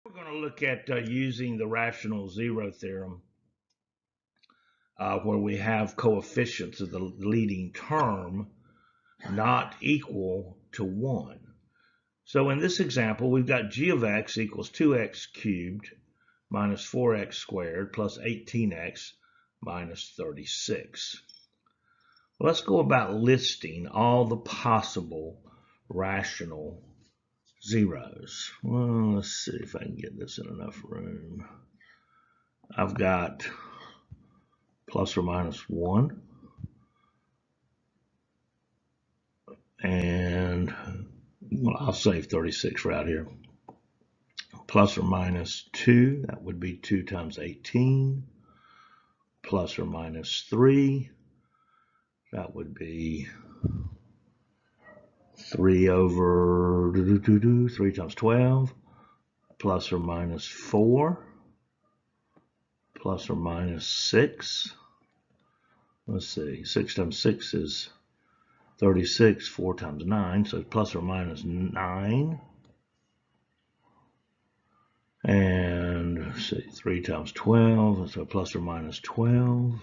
We're going to look at using the rational zero theorem where we have coefficients of the leading term not equal to 1. So in this example, we've got g of x equals 2x cubed minus 4x squared plus 18x minus 36. Well, let's go about listing all the possible rational zeros. Well, let's see if I can get this in enough room. I've got plus or minus 1 and well, I'll save 36 right here. Plus or minus 2, that would be 2 times 18. Plus or minus 3, that would be 3 over 3 times 12. Plus or minus 4. Plus or minus 6. Let's see, 6 times 6 is 36, 4 times 9, so plus or minus 9. And let's see, 3 times 12, so plus or minus 12.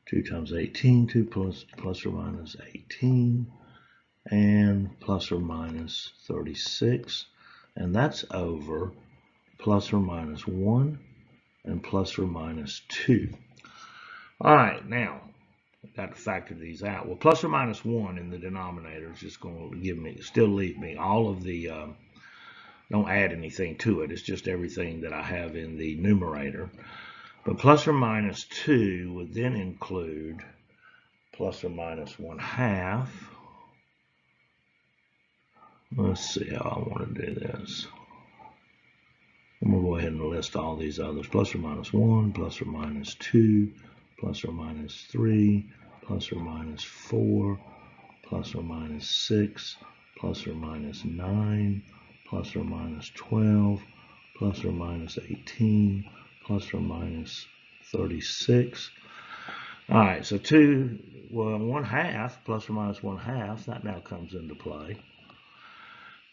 2 times 18, 2 plus or minus 18. And plus or minus 36. And that's over plus or minus 1 and plus or minus 2. All right, now I've got to factor these out. Well, plus or minus 1 in the denominator is just going to give me, still leave me all of the, don't add anything to it. It's just everything that I have in the numerator. But plus or minus 2 would then include plus or minus 1/2. Let's see how I want to do this. I'm going to go ahead and list all these others. Plus or minus 1, plus or minus 2, plus or minus 3, plus or minus 4, plus or minus 6, plus or minus 9, plus or minus 12, plus or minus 18, plus or minus 36. All right, so 1/2 plus or minus 1/2, that now comes into play.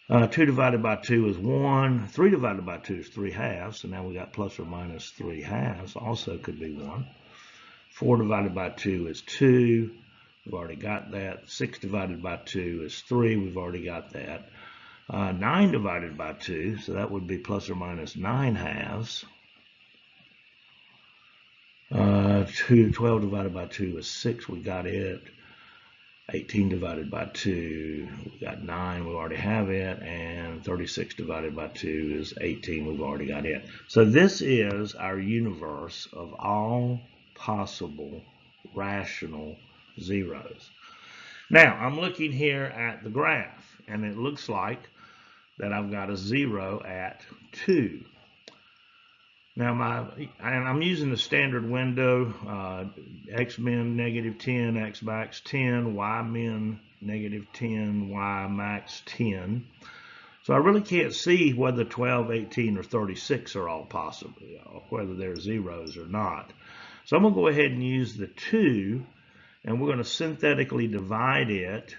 2 divided by 2 is 1. 3 divided by 2 is 3/2. So now we got plus or minus 3/2. Also could be 1. 4 divided by 2 is 2. We've already got that. 6 divided by 2 is 3. We've already got that. 9 divided by 2, so that would be plus or minus 9/2. 12 divided by 2 is 6. We got it. 18 divided by 2, we got 9, we already have it, and 36 divided by 2 is 18, we've already got it. So this is our universe of all possible rational zeros. Now, I'm looking here at the graph, and it looks like that I've got a 0 at 2. Now, I'm using the standard window, x min negative 10, x max 10, y min negative 10, y max 10. So I really can't see whether 12, 18, or 36 are all possible, or whether they're zeros or not. So I'm going to go ahead and use the 2, and we're going to synthetically divide it.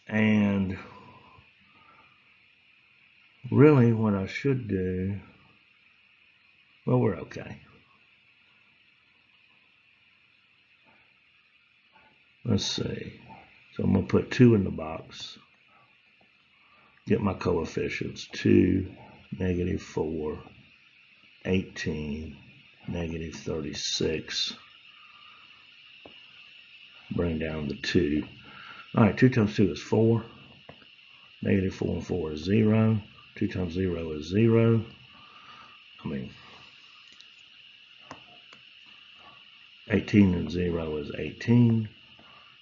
And really what I should do, well, we're okay. Let's see. So I'm going to put 2 in the box. Get my coefficients. 2, negative 4, 18, negative 36. Bring down the 2. All right, 2 times 2 is 4. Negative 4 and 4 is 0. 2 times 0 is 0. 18 and 0 is 18.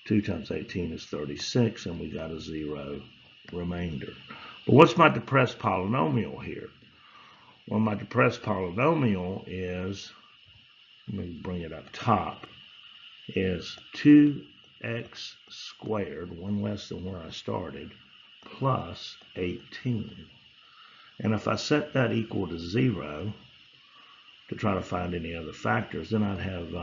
2 times 18 is 36, and we got a 0 remainder. But what's my depressed polynomial here? Well, my depressed polynomial is, let me bring it up top, is 2x squared, 1 less than where I started, plus 18. And if I set that equal to 0 to try to find any other factors, then I'd have,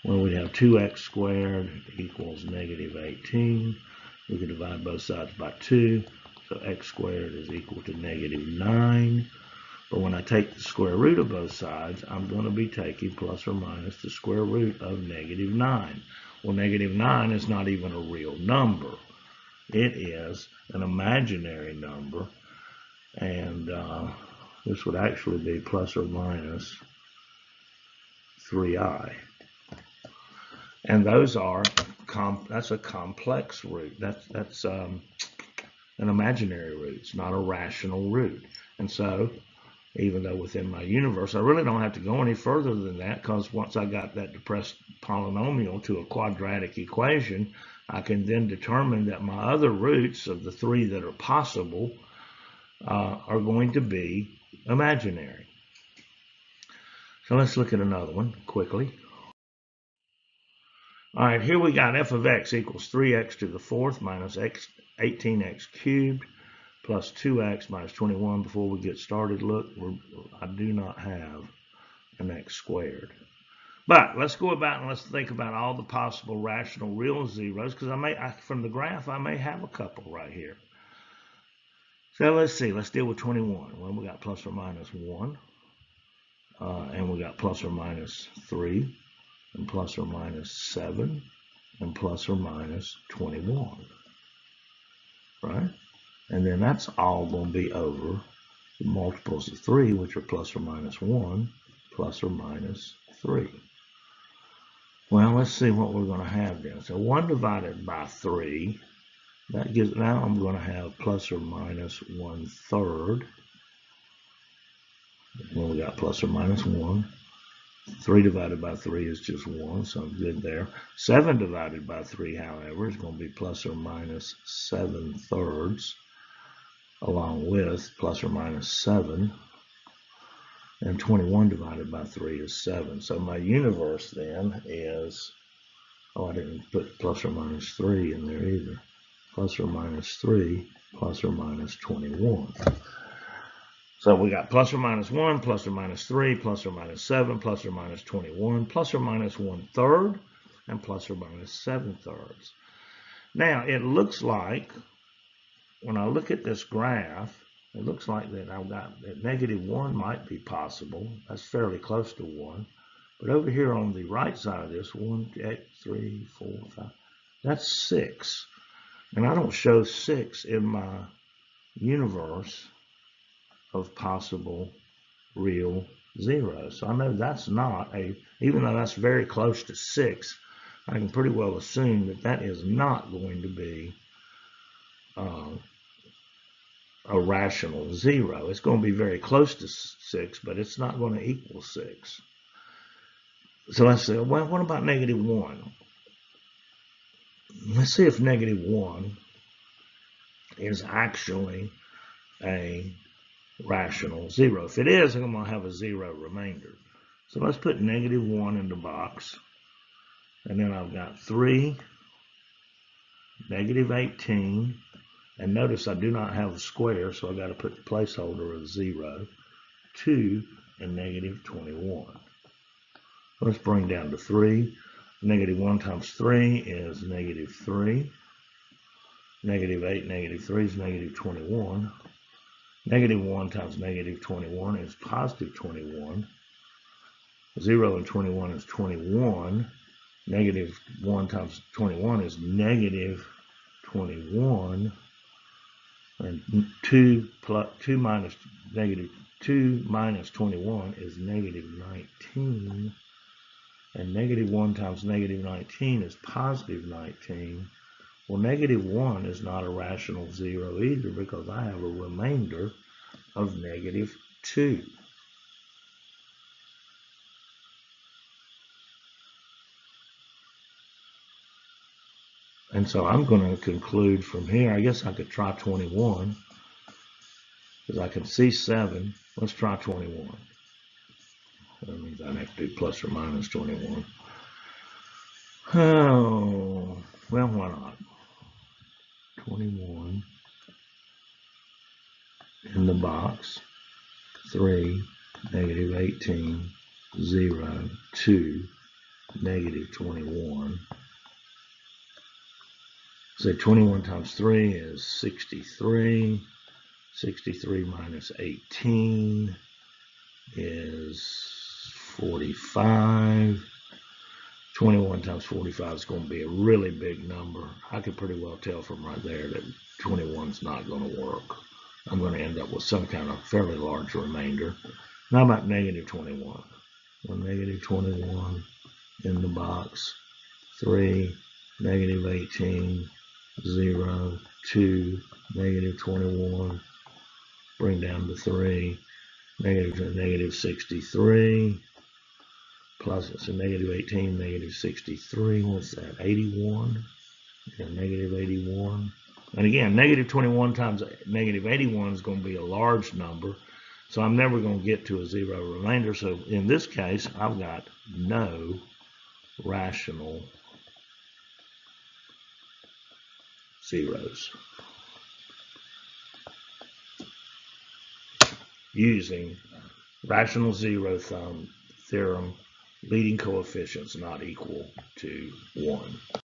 we'd have 2x squared equals negative 18. We can divide both sides by 2. So x squared is equal to negative 9. But when I take the square root of both sides, I'm going to be taking plus or minus the square root of negative 9. Well, negative 9 is not even a real number. It is an imaginary number. And this would actually be plus or minus 3i. And those are, that's a complex root. That's an imaginary root. It's not a rational root. And so, even though within my universe, I really don't have to go any further than that, because once I got that depressed polynomial to a quadratic equation, I can then determine that my other roots of the 3 that are possible are going to be imaginary. So let's look at another one quickly. All right, here we got f of x equals 3x to the 4th minus 18x cubed plus 2x minus 21. Before we get started, look, I do not have an x squared. But let's go about and let's think about all the possible rational real zeros, because from the graph, I may have a couple right here. So let's see, let's deal with 21. Well, we got plus or minus 1, and we got plus or minus 3, and plus or minus 7, and plus or minus 21, right? And then that's all going to be over the multiples of 3, which are plus or minus 1, plus or minus 3. Well, let's see what we're going to have then. So 1 divided by 3, that gives, now I'm going to have plus or minus 1/3. Well, we got plus or minus 1. 3 divided by 3 is just 1, so I'm good there. 7 divided by 3, however, is going to be plus or minus 7/3, along with plus or minus 7. And 21 divided by 3 is 7. So my universe then is, oh, I didn't put plus or minus 3 in there either. Plus or minus 3, plus or minus 21. So we got plus or minus 1, plus or minus 3, plus or minus 7, plus or minus 21, plus or minus 1/3, and plus or minus 7/3. Now, it looks like, when I look at this graph, it looks like that I've got that negative 1 might be possible. That's fairly close to 1. But over here on the right side of this, 1, 2, 3, 4, 5, that's 6. And I don't show 6 in my universe of possible real zeros. So I know that's not even though that's very close to 6, I can pretty well assume that that is not going to be a rational zero. It's going to be very close to 6, but it's not going to equal 6. So let's say, well, what about negative 1? Let's see if negative 1 is actually a rational zero. If it is, I'm going to have a 0 remainder. So let's put negative 1 in the box. And then I've got 3, negative 18. And notice I do not have a square, so I've got to put the placeholder of 0, 2, and negative 21. Let's bring down to 3. Negative 1 times 3 is negative 3. Negative 8, negative 3 is negative 21. Negative 1 times negative 21 is positive 21. 0 and 21 is 21. Negative 1 times 21 is negative 21. And 2 minus negative 2 minus 21 is negative 19. And negative 1 times negative 19 is positive 19. Well, negative 1 is not a rational zero either, because I have a remainder of negative 2. And so I'm going to conclude from here. I guess I could try 21, because I can see 7. Let's try 21. That means I'd have to do plus or minus 21. Oh, well, why not? 21 in the box. 3, negative 18, 0, 2, negative 21. So 21 times 3 is 63. 63 minus 18 is 45. 21 times 45 is going to be a really big number. I could pretty well tell from right there that 21 is not going to work. I'm going to end up with some kind of fairly large remainder. Now about negative 21. Well, negative 21 in the box. 3, negative 18, 0, 2, negative 21. Bring down to 3, negative 63. Plus it's a negative 18, negative 63. What's that? 81. Yeah, negative 81. And again, negative 21 times negative 81 is going to be a large number. So I'm never going to get to a zero remainder. So in this case, I've got no rational zeros. Using rational zero theorem, leading coefficients not equal to 1.